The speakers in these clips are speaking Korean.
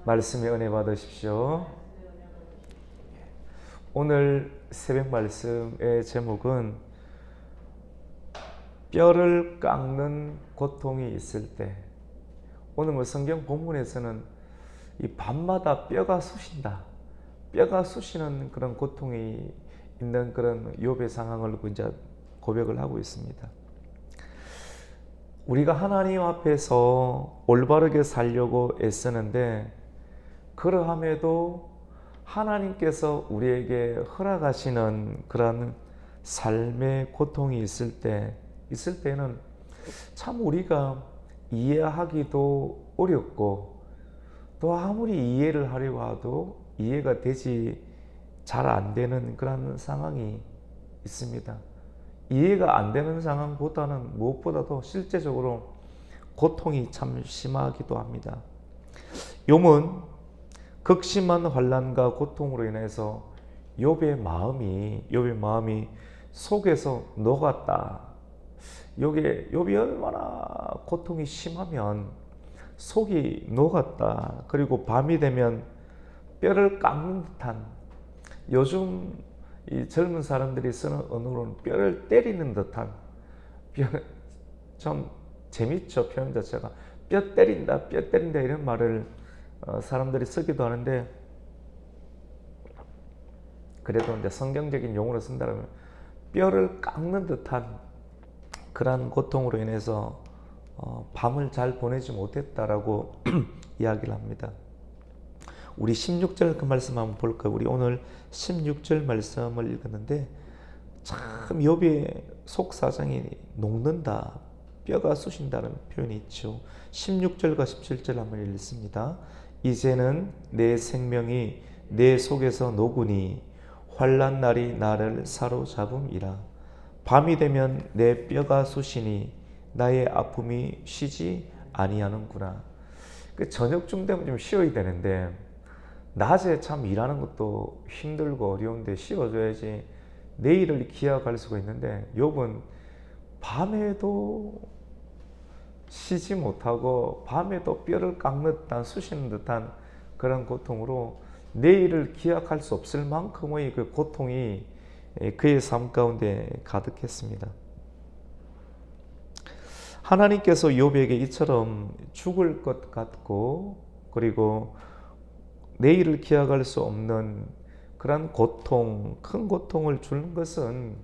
말씀의 은혜 받으십시오. 오늘 새벽 말씀의 제목은 뼈를 깎는 고통이 있을 때. 오늘 성경 본문에서는 이 밤마다 뼈가 쑤신다, 뼈가 쑤시는 그런 고통이 있는 그런 욥의 상황을 이제 고백을 하고 있습니다. 우리가 하나님 앞에서 올바르게 살려고 애쓰는데, 그러함에도 하나님께서 우리에게 허락하시는 그런 삶의 고통이 있을 때는 참 우리가 이해하기도 어렵고, 또 아무리 이해를 하려고 해도 이해가 되지 잘 안 되는 그런 상황이 있습니다. 이해가 안 되는 상황보다는 무엇보다도 실제적으로 고통이 참 심하기도 합니다. 욥은 극심한 환난과 고통으로 인해서 욥의 마음이 속에서 녹았다. 욥이 얼마나 고통이 심하면 속이 녹았다. 그리고 밤이 되면 뼈를 깎는 듯한, 요즘 이 젊은 사람들이 쓰는 언어로는 뼈를 때리는 듯한, 좀 재밌죠, 표현 자체가. 뼈 때린다 이런 말을 사람들이 쓰기도 하는데, 그래도 이제 성경적인 용어로 쓴다면 뼈를 깎는 듯한 그러한 고통으로 인해서 밤을 잘 보내지 못했다라고 이야기를 합니다. 우리 16절 그 말씀 한번 볼까요? 우리 오늘 16절 말씀을 읽었는데 참 욥의 속사정이 녹는다, 뼈가 쑤신다는 표현이 있죠. 16절과 17절 한번 읽습니다. 이제는 내 생명이 내 속에서 녹으니 환난 날이 나를 사로잡음이라. 밤이 되면 내 뼈가 쑤시니 나의 아픔이 쉬지 아니하는구나. 저녁쯤 되면 좀 쉬어야 되는데, 낮에 참 일하는 것도 힘들고 어려운데 쉬어줘야지 내일을 기약할 수가 있는데, 욥은 밤에도 쉬지 못하고 밤에도 뼈를 깎는 듯한, 쑤시는 듯한 그런 고통으로 내일을 기약할 수 없을 만큼의 그 고통이 그의 삶 가운데 가득했습니다. 하나님께서 욥에게 이처럼 죽을 것 같고, 그리고 내일을 기약할 수 없는 그런 고통, 큰 고통을 주는 것은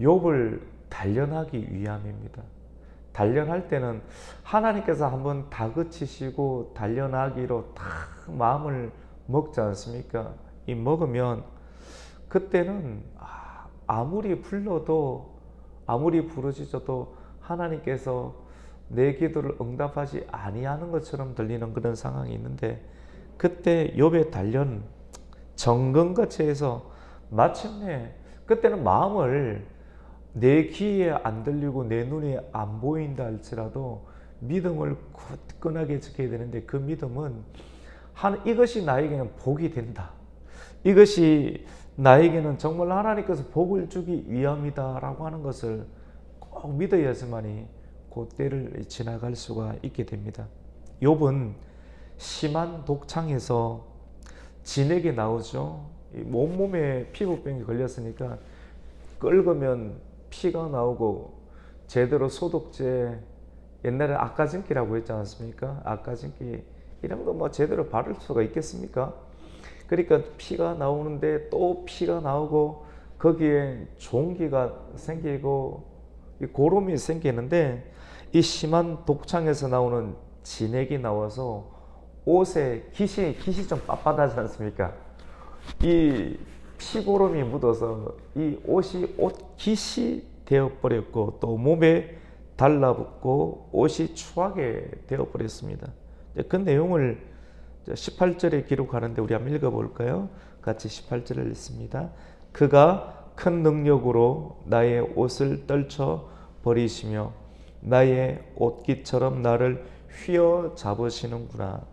욥을 단련하기 위함입니다. 단련할 때는 하나님께서 한번 다그치시고 단련하기로 다 마음을 먹지 않습니까? 이 먹으면 그때는 아무리 불러도, 아무리 부르짖어도 하나님께서 내 기도를 응답하지 아니하는 것처럼 들리는 그런 상황이 있는데, 그때 욥의 단련, 정금같이 해서 마침내 그때는 마음을, 내 귀에 안 들리고 내 눈에 안 보인다 할지라도 믿음을 굳건하게 지켜야 되는데, 그 믿음은 이것이 나에게는 복이 된다, 이것이 나에게는 정말 하나님께서 복을 주기 위함이다 라고 하는 것을 꼭 믿어야지만이 그 때를 지나갈 수가 있게 됩니다. 욥은 심한 독창에서 진액이 나오죠. 온몸에 피부병이 걸렸으니까 끓으면 피가 나오고, 제대로 소독제, 옛날에 아까진기라고 했지 않습니까? 아까진기 이런 거 뭐 제대로 바를 수가 있겠습니까? 그러니까 피가 나오는데 또 피가 나오고, 거기에 종기가 생기고 고름이 생기는데, 이 심한 독창에서 나오는 진액이 나와서 옷에 깃이 좀 빳빳하지 않습니까? 이 피고름이 묻어서 이 옷이 깃이 되어버렸고, 또 몸에 달라붙고 옷이 추하게 되어버렸습니다. 그 내용을 18절에 기록하는데 우리 한번 읽어볼까요? 같이 18절을 읽습니다. 그가 큰 능력으로 나의 옷을 떨쳐 버리시며 나의 옷깃처럼 나를 휘어 잡으시는구나.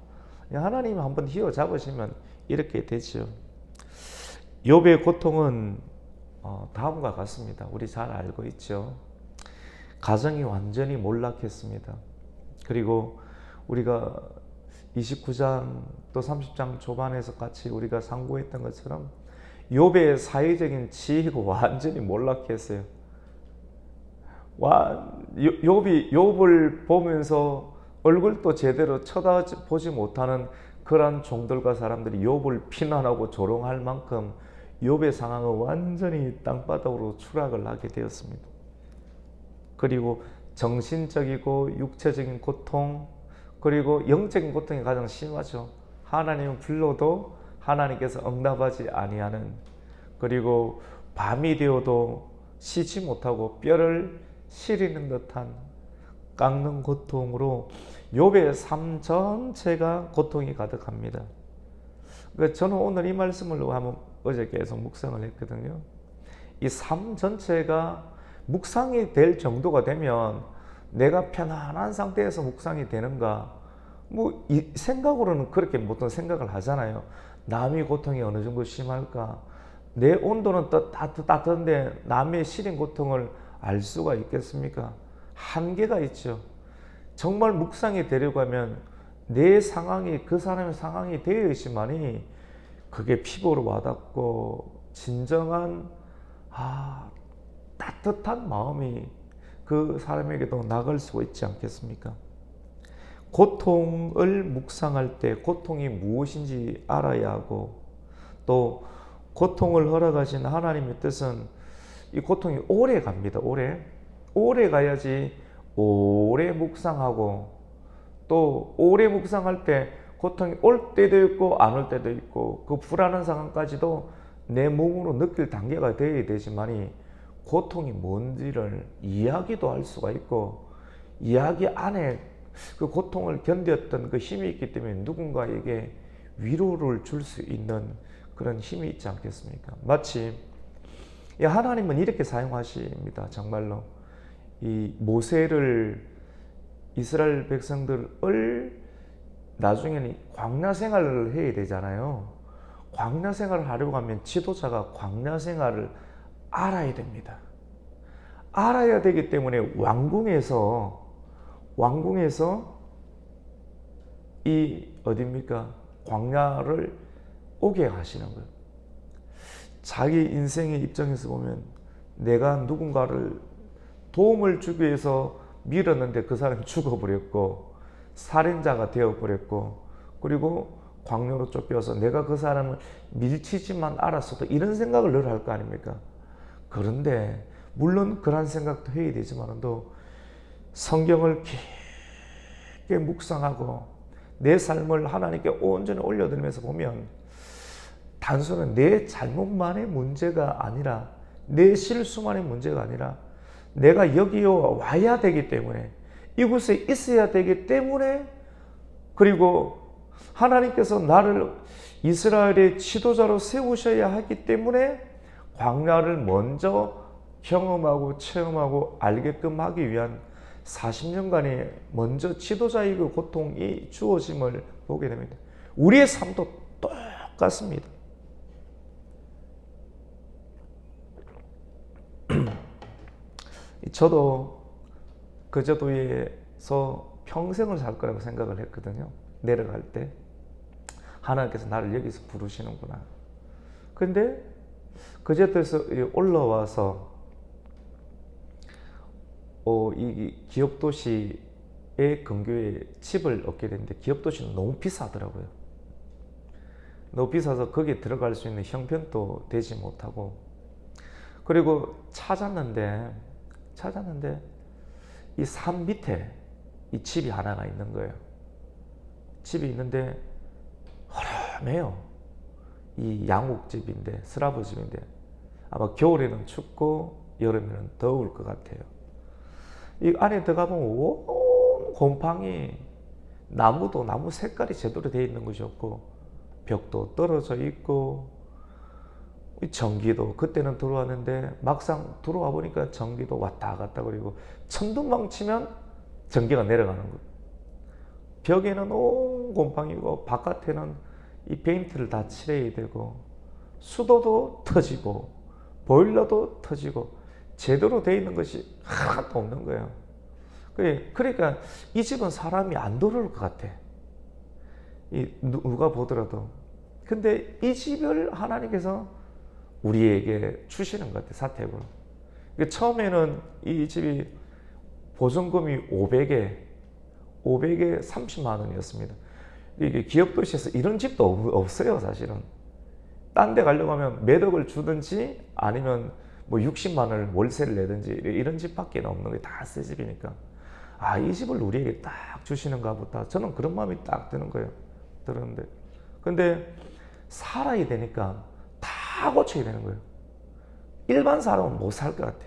하나님 한번 휘어 잡으시면 이렇게 되죠. 욥의 고통은 다음과 같습니다. 우리 잘 알고 있죠. 가정이 완전히 몰락했습니다. 그리고 우리가 29장 또 30장 초반에서 같이 우리가 상고했던 것처럼 욥의 사회적인 지혜가 완전히 몰락했어요. 욥을 보면서 얼굴도 제대로 쳐다보지 못하는 그런 종들과 사람들이 욥을 비난하고 조롱할 만큼 욥의 상황은 완전히 땅바닥으로 추락을 하게 되었습니다. 그리고 정신적이고 육체적인 고통, 그리고 영적인 고통이 가장 심하죠. 하나님은 불러도 하나님께서 응답하지 아니하는, 그리고 밤이 되어도 쉬지 못하고 뼈를 시리는 듯한 깎는 고통으로 욥의 삶 전체가 고통이 가득합니다. 그러니까 저는 오늘 이 말씀을 한번 어제 계속 묵상을 했거든요. 이 삶 전체가 묵상이 될 정도가 되면 내가 편안한 상태에서 묵상이 되는가? 뭐 이 생각으로는 그렇게 보통 생각을 하잖아요. 남의 고통이 어느 정도 심할까? 내 온도는 따뜻한데 남의 시린 고통을 알 수가 있겠습니까? 한계가 있죠. 정말 묵상이 되려고 하면 내 상황이 그 사람의 상황이 되어 있지만이 그게 피부로 와닿고 진정한 따뜻한 마음이 그 사람에게도 나갈 수가 있지 않겠습니까? 고통을 묵상할 때 고통이 무엇인지 알아야 하고, 또 고통을 허락하신 하나님의 뜻은 이 고통이 오래 갑니다. 오래 가야지 오래 묵상하고, 또 오래 묵상할 때 고통이 올 때도 있고 안 올 때도 있고, 그 불안한 상황까지도 내 몸으로 느낄 단계가 되어야 되지만이 고통이 뭔지를 이야기도 할 수가 있고, 이야기 안에 그 고통을 견뎠던 그 힘이 있기 때문에 누군가에게 위로를 줄 수 있는 그런 힘이 있지 않겠습니까? 마치 하나님은 이렇게 사용하십니다. 정말로 이 모세를, 이스라엘 백성들을 나중에는 광야 생활을 해야 되잖아요. 광야 생활을 하려고 하면 지도자가 광야 생활을 알아야 됩니다. 알아야 되기 때문에 왕궁에서 이 어딥니까? 광야를 오게 하시는 거예요. 자기 인생의 입장에서 보면 내가 누군가를 도움을 주기 위해서 밀었는데 그 사람이 죽어버렸고 살인자가 되어버렸고, 그리고 광야로 쫓겨서 내가 그 사람을 밀치지만 알았어도 이런 생각을 늘 할 거 아닙니까? 그런데 물론 그런 생각도 해야 되지만도 성경을 깊게 묵상하고 내 삶을 하나님께 온전히 올려드리면서 보면 단순한 내 잘못만의 문제가 아니라, 내 실수만의 문제가 아니라, 내가 여기에 와야 되기 때문에, 이곳에 있어야 되기 때문에, 그리고 하나님께서 나를 이스라엘의 지도자로 세우셔야 하기 때문에 광야를 먼저 경험하고 체험하고 알게끔 하기 위한 40년간의 먼저 지도자의 그 고통이 주어짐을 보게 됩니다. 우리의 삶도 똑같습니다. 저도 그 제도에서 평생을 살 거라고 생각을 했거든요. 내려갈 때 하나님께서 나를 여기서 부르시는구나. 근데 그 제도에서 올라와서 이 기업도시의 근교에 집을 얻게 됐는데, 기업도시는 너무 비싸더라고요. 너무 비싸서 거기에 들어갈 수 있는 형편도 되지 못하고, 그리고 찾았는데 이 산 밑에 이 집이 하나가 있는 거예요. 집이 있는데 허름해요. 이 양옥집인데, 스라브집인데 아마 겨울에는 춥고 여름에는 더울 것 같아요. 이 안에 들어가보면 온 곰팡이, 나무 색깔이 제대로 되어 있는 것이 없고, 벽도 떨어져 있고, 전기도 그때는 들어왔는데 막상 들어와 보니까 전기도 왔다 갔다, 그리고 천둥만 치면 전기가 내려가는 거예요. 벽에는 온 곰팡이고 바깥에는 이 페인트를 다 칠해야 되고, 수도도 터지고 보일러도 터지고 제대로 되어 있는 것이 하나도 없는 거예요. 그러니까 이 집은 사람이 안 들어올 것 같아. 누가 보더라도. 근데 이 집을 하나님께서 우리에게 주시는 것 같아요. 사택으로. 처음에는 이 집이 보증금이 500에 30만 원이었습니다. 이게 기업도시에서 이런 집도 없어요, 사실은. 딴 데 가려고 하면 몇 억을 주든지 아니면 뭐 60만 원을 월세를 내든지 이런 집밖에 없는 게 다 새 집이니까. 아, 이 집을 우리에게 딱 주시는가 보다. 저는 그런 마음이 딱 드는 거예요. 들었는데. 근데 살아야 되니까 다 고쳐야 되는 거예요. 일반 사람은 못 살 것 같아.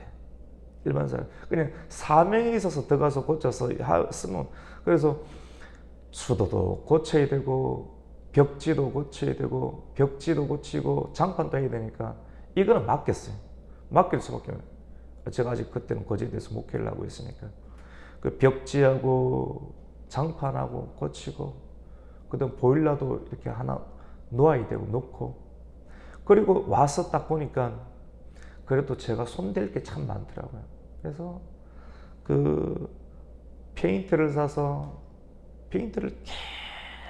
일반 사람. 그냥 사명이 있어서 들어가서 고쳐서 쓰면, 그래서 수도도 고쳐야 되고, 벽지도 고쳐야 되고, 벽지도 고치고, 장판도 해야 되니까, 이거는 맡겼어요. 맡길 수밖에 없어요. 제가 아직 그때는 거제에 대해서 목회를 하고 있으니까. 그 벽지하고, 장판하고 고치고, 그 다음 보일러도 이렇게 하나 놓아야 되고, 놓고, 그리고 와서 딱 보니까, 그래도 제가 손댈 게 참 많더라고요. 그래서 그 페인트를 사서 페인트를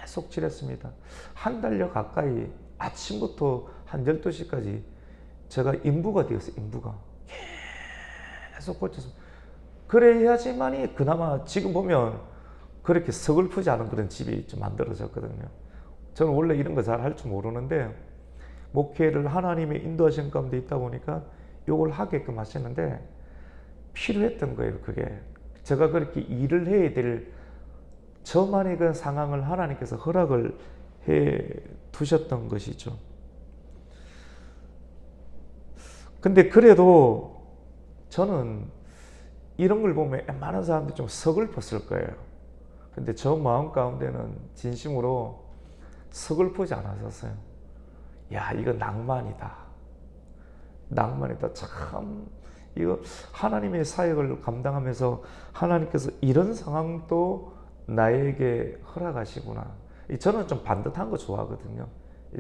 계속 칠했습니다. 한 달여 가까이 아침부터 한 12시까지 제가 인부가 되었어요. 인부가. 계속 고쳤습니다. 그래야지만이 그나마 지금 보면 그렇게 서글프지 않은 그런 집이 좀 만들어졌거든요. 저는 원래 이런 거 잘 할 줄 모르는데 목회를 하나님의 인도하신 가운데 있다 보니까 요걸 하게끔 하시는데 필요했던 거예요. 그게 제가 그렇게 일을 해야 될 저만의 그 상황을 하나님께서 허락을 해 두셨던 것이죠. 근데 그래도 저는 이런 걸 보면 많은 사람들이 좀 서글펐을 거예요. 근데 저 마음 가운데는 진심으로 서글프지 않았었어요. 야, 이거 낭만이다. 낭만이다. 참 이거 하나님의 사역을 감당하면서 하나님께서 이런 상황도 나에게 허락하시구나. 저는 좀 반듯한 거 좋아하거든요.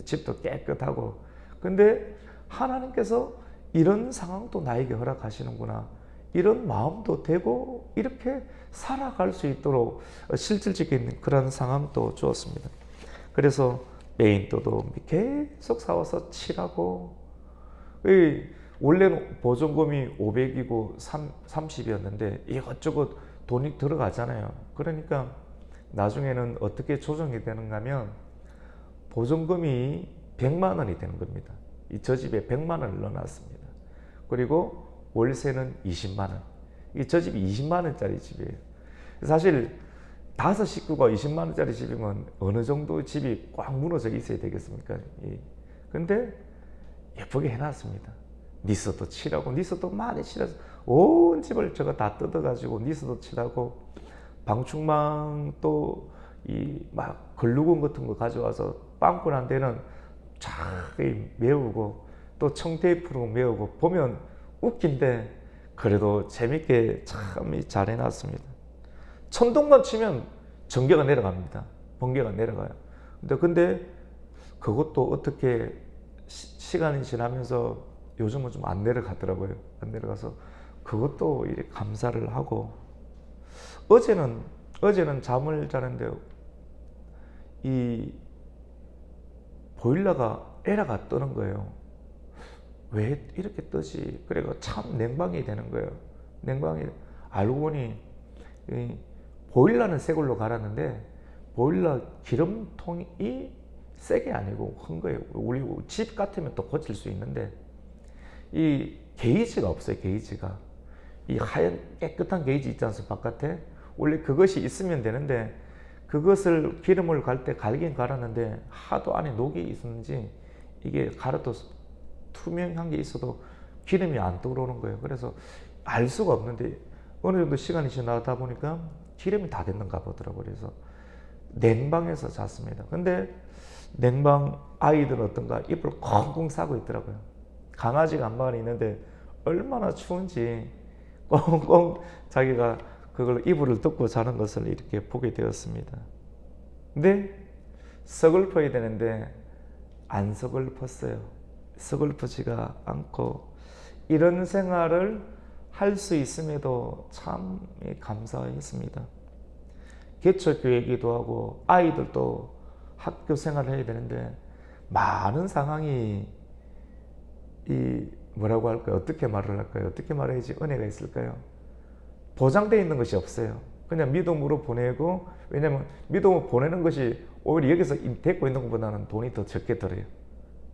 집도 깨끗하고. 근데 하나님께서 이런 상황도 나에게 허락하시는구나. 이런 마음도 되고 이렇게 살아갈 수 있도록 실질적인 그런 상황도 주었습니다. 그래서 페인트도 계속 사와서 칠하고, 원래는 보증금이 500이고 30이었는데 이것저것 돈이 들어가잖아요. 그러니까 나중에는 어떻게 조정이 되는가 하면 보증금이 100만 원이 되는 겁니다. 저 집에 100만 원을 넣어놨습니다. 그리고 월세는 20만 원. 저 집이 20만 원짜리 집이에요. 사실 5식구가 20만 원짜리 집이면 어느 정도 집이 꽉 무너져 있어야 되겠습니까? 근데 예쁘게 해놨습니다. 니스도 칠하고, 니스도 많이 칠해서 온 집을 제가 다 뜯어가지고 니스도 칠하고, 방충망 또 막 글루건 같은 거 가져와서 빵꾸난 데는 쫙 메우고, 또 청테이프로 메우고, 보면 웃긴데 그래도 재밌게 참 잘 해놨습니다. 천둥만 치면 전기가 내려갑니다. 번개가 내려가요. 근데 그것도 어떻게 시간이 지나면서 요즘은 좀 안 내려가더라고요. 안 내려가서 그것도 이렇게 감사를 하고, 어제는 잠을 자는데 이 보일러가 에러가 뜨는 거예요. 왜 이렇게 뜨지? 그래가 참 냉방이 되는 거예요. 냉방이 알고 보니 보일러는 새 걸로 갈았는데 보일러 기름통이 새 게 아니고 큰 거예요. 우리 집 같으면 또 고칠 수 있는데 이 게이지가 없어요. 게이지가 이 하얀 깨끗한 게이지 있지 않습니까? 바깥에 원래 그것이 있으면 되는데 그것을 기름을 갈 때 갈긴 갈았는데 하도 안에 녹이 있었는지 이게 갈아도 투명한 게 있어도 기름이 안 들어오는 거예요. 그래서 알 수가 없는데 어느 정도 시간이 지나다 보니까 기름이 다 됐는가 보더라고요. 그래서 냉방에서 잤습니다. 근데 냉방 아이들은 어떤가 이불 콩콩 싸고 있더라고요. 강아지가 한 마리 있는데 얼마나 추운지 꽁꽁 자기가 그걸 이불을 덮고 자는 것을 이렇게 보게 되었습니다. 근데 서글퍼야 되는데 안 서글펐어요. 서글프지가 않고 이런 생활을 할 수 있음에도 참 감사했습니다. 개척교회 기도하고 아이들도 학교 생활을 해야 되는데 많은 상황이 이 뭐라고 할까요? 어떻게 말을 할까요? 어떻게 말해야지 은혜가 있을까요? 보장되어 있는 것이 없어요. 그냥 믿음으로 보내고, 왜냐면 믿음으로 보내는 것이 오히려 여기서 데리고 있는 것보다는 돈이 더 적게 들어요.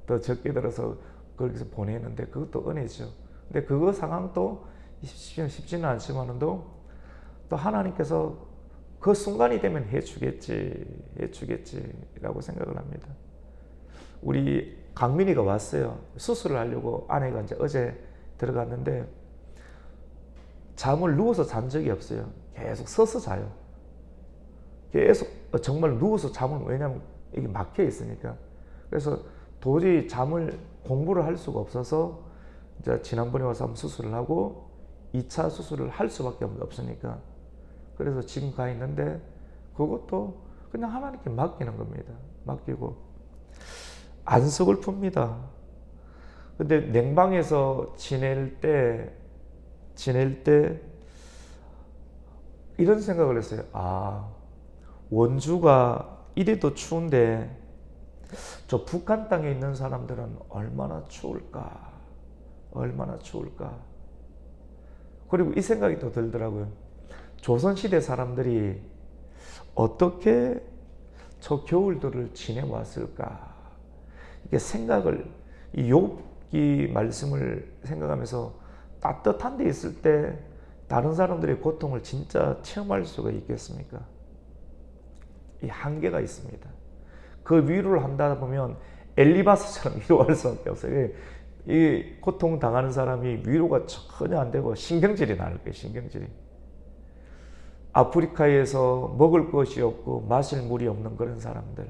더 적게 들어서 거기서 보내는데 그것도 은혜죠. 근데 그거 상황도 쉽지는 않지만도 또 하나님께서 그 순간이 되면 해주겠지라고 생각을 합니다. 우리 강민이가 왔어요. 수술을 하려고 아내가 이제 어제 들어갔는데 잠을 누워서 잔 적이 없어요. 계속 서서 자요. 계속 정말 누워서 잠을, 왜냐면 이게 막혀 있으니까. 그래서 도저히 잠을 공부를 할 수가 없어서 이제 지난번에 와서 한번 수술을 하고 2차 수술을 할 수밖에 없으니까, 그래서 지금 가 있는데 그것도 그냥 하나님께 맡기는 겁니다. 맡기고 안석을 풉니다. 근데 냉방에서 지낼 때 이런 생각을 했어요. 원주가 이래도 추운데 저 북한 땅에 있는 사람들은 얼마나 추울까. 그리고 이 생각이 또 들더라고요. 조선시대 사람들이 어떻게 저 겨울들을 지내왔을까. 이게 생각을, 이 욥기 말씀을 생각하면서 따뜻한 데 있을 때 다른 사람들의 고통을 진짜 체험할 수가 있겠습니까? 이 한계가 있습니다. 그 위로를 한다 보면 엘리바스처럼 위로할 수밖에 없어요. 이 고통 당하는 사람이 위로가 전혀 안 되고 신경질이 나는 거예요. 신경질이. 아프리카에서 먹을 것이 없고 마실 물이 없는 그런 사람들,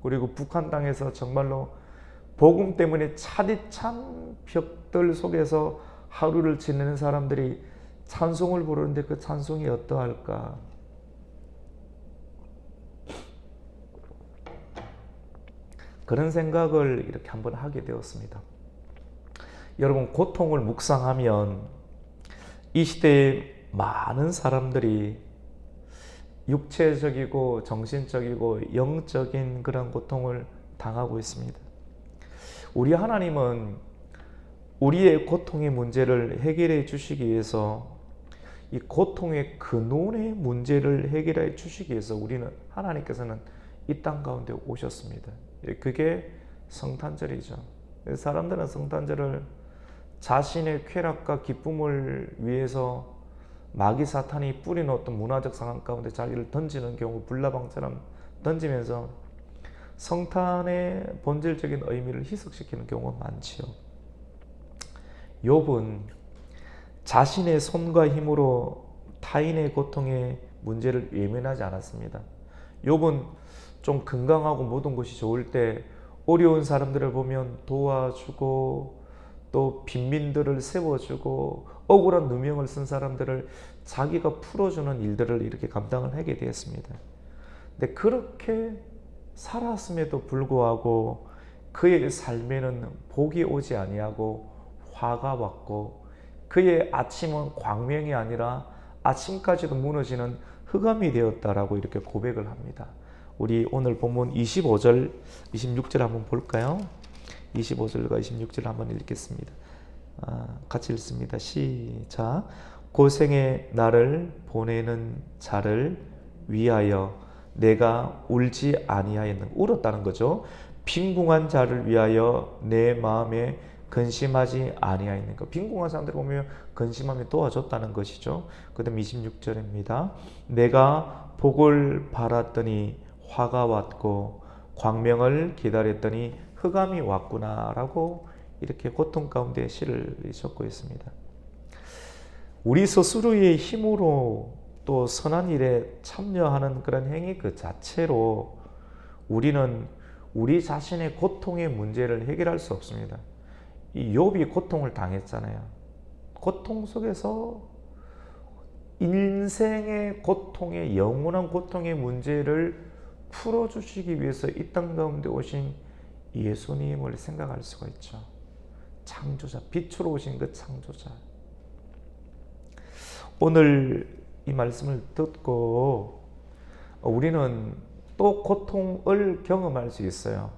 그리고 북한 땅에서 정말로 복음 때문에 차디찬 벽들 속에서 하루를 지내는 사람들이 찬송을 부르는데 그 찬송이 어떠할까? 그런 생각을 이렇게 한번 하게 되었습니다. 여러분, 고통을 묵상하면 이 시대에 많은 사람들이 육체적이고 정신적이고 영적인 그런 고통을 당하고 있습니다. 우리 하나님은 우리의 고통의 문제를 해결해 주시기 위해서, 이 고통의 근원의 문제를 해결해 주시기 위해서 하나님께서는 이 땅 가운데 오셨습니다. 그게 성탄절이죠. 사람들은 성탄절을 자신의 쾌락과 기쁨을 위해서 마귀 사탄이 뿌려놓았던 문화적 상황 가운데 자기를 던지는 경우, 불나방처럼 던지면서 성탄의 본질적인 의미를 희석시키는 경우가 많지요. 욥은 자신의 손과 힘으로 타인의 고통의 문제를 외면하지 않았습니다. 욥은 좀 건강하고 모든 것이 좋을 때 어려운 사람들을 보면 도와주고, 또 빈민들을 세워주고, 억울한 누명을 쓴 사람들을 자기가 풀어주는 일들을 이렇게 감당을 하게 되었습니다. 근데 그렇게 살았음에도 불구하고 그의 삶에는 복이 오지 아니하고 화가 왔고, 그의 아침은 광명이 아니라 아침까지도 무너지는 흑암이 되었다라고 이렇게 고백을 합니다. 우리 오늘 본문 25절, 26절 한번 볼까요? 25절과 26절 한번 읽겠습니다. 같이 읽습니다. 시작. 고생의 나를 보내는 자를 위하여 내가 울지 아니하였는가. 울었다는 거죠. 빈궁한 자를 위하여 내 마음에 근심하지 아니하였는가. 빈궁한 사람들 보면 근심하며 도와줬다는 것이죠. 그 다음 26절입니다. 내가 복을 바랐더니 화가 왔고 광명을 기다렸더니 흑암이 왔구나 라고 이렇게 고통 가운데 시를 적고 있습니다. 우리 스스로의 힘으로 또 선한 일에 참여하는 그런 행위 그 자체로 우리는 우리 자신의 고통의 문제를 해결할 수 없습니다. 이 욥이 고통을 당했잖아요. 고통 속에서 인생의 고통의, 영원한 고통의 문제를 풀어주시기 위해서 이 땅 가운데 오신 예수님을 생각할 수가 있죠. 창조자, 빛으로 오신 그 창조자. 오늘 이 말씀을 듣고 우리는 또 고통을 경험할 수 있어요.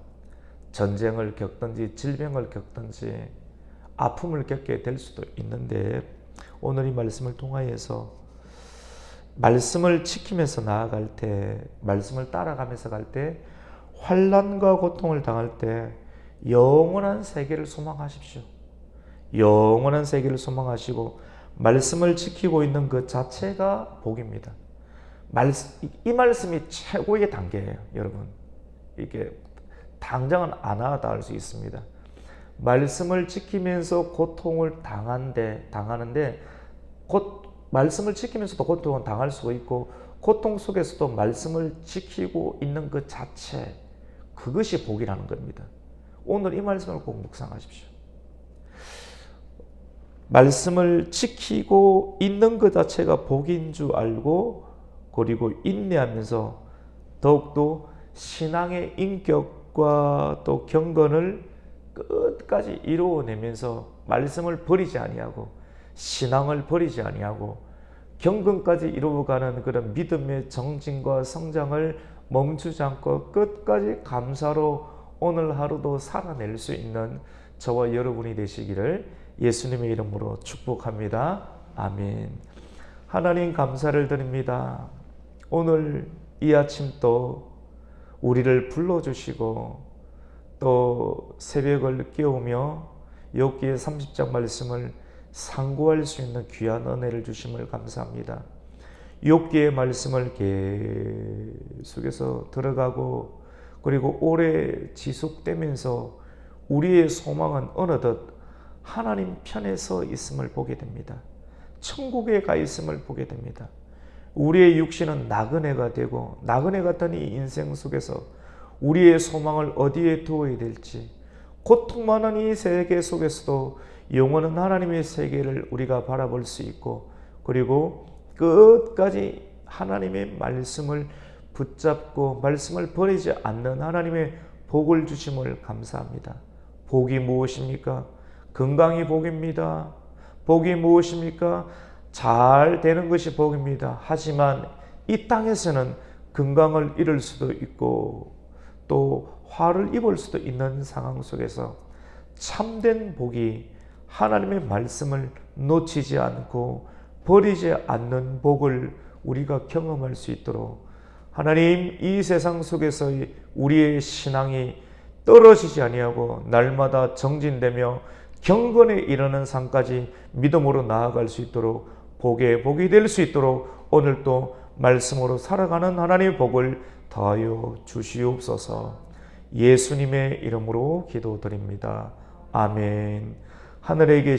전쟁을 겪든지 질병을 겪든지 아픔을 겪게 될 수도 있는데, 오늘 이 말씀을 통하여서 말씀을 지키면서 나아갈 때, 말씀을 따라가면서 갈 때, 환난과 고통을 당할 때 영원한 세계를 소망하십시오. 영원한 세계를 소망하시고 말씀을 지키고 있는 그 자체가 복입니다. 이 말씀이 최고의 단계예요, 여러분. 이게 당장은 안 하다 할 수 있습니다. 말씀을 지키면서 고통을 당하는데 말씀을 지키면서도 고통을 당할 수가 있고, 고통 속에서도 말씀을 지키고 있는 그 자체, 그것이 복이라는 겁니다. 오늘 이 말씀을 꼭 묵상하십시오. 말씀을 지키고 있는 것 자체가 복인 줄 알고, 그리고 인내하면서 더욱더 신앙의 인격과 또 경건을 끝까지 이루어내면서 말씀을 버리지 아니하고 신앙을 버리지 아니하고 경건까지 이루어가는 그런 믿음의 정진과 성장을 멈추지 않고 끝까지 감사로 오늘 하루도 살아낼 수 있는 저와 여러분이 되시기를 예수님의 이름으로 축복합니다. 아멘. 하나님 감사를 드립니다. 오늘 이 아침 또 우리를 불러주시고 또 새벽을 깨우며 욥기의 30장 말씀을 상고할 수 있는 귀한 은혜를 주심을 감사합니다. 욥기의 말씀을 계속해서 들어가고, 그리고 오래 지속되면서 우리의 소망은 어느덧 하나님 편에 서 있음을 보게 됩니다. 천국에 가 있음을 보게 됩니다. 우리의 육신은 나그네가 되고, 나그네 같은 이 인생 속에서 우리의 소망을 어디에 두어야 될지, 고통 많은 이 세계 속에서도 영원한 하나님의 세계를 우리가 바라볼 수 있고, 그리고 끝까지 하나님의 말씀을 붙잡고 말씀을 버리지 않는 하나님의 복을 주심을 감사합니다. 복이 무엇입니까? 건강이 복입니다. 복이 무엇입니까? 잘 되는 것이 복입니다. 하지만 이 땅에서는 건강을 잃을 수도 있고 또 화를 입을 수도 있는 상황 속에서 참된 복이 하나님의 말씀을 놓치지 않고 버리지 않는 복을 우리가 경험할 수 있도록, 하나님 이 세상 속에서의 우리의 신앙이 떨어지지 아니하고 날마다 정진되며 경건에 이르는 삶까지 믿음으로 나아갈 수 있도록, 복의 복이 될 수 있도록 오늘도 말씀으로 살아가는 하나님의 복을 더하여 주시옵소서. 예수님의 이름으로 기도드립니다. 아멘. 하늘에 계신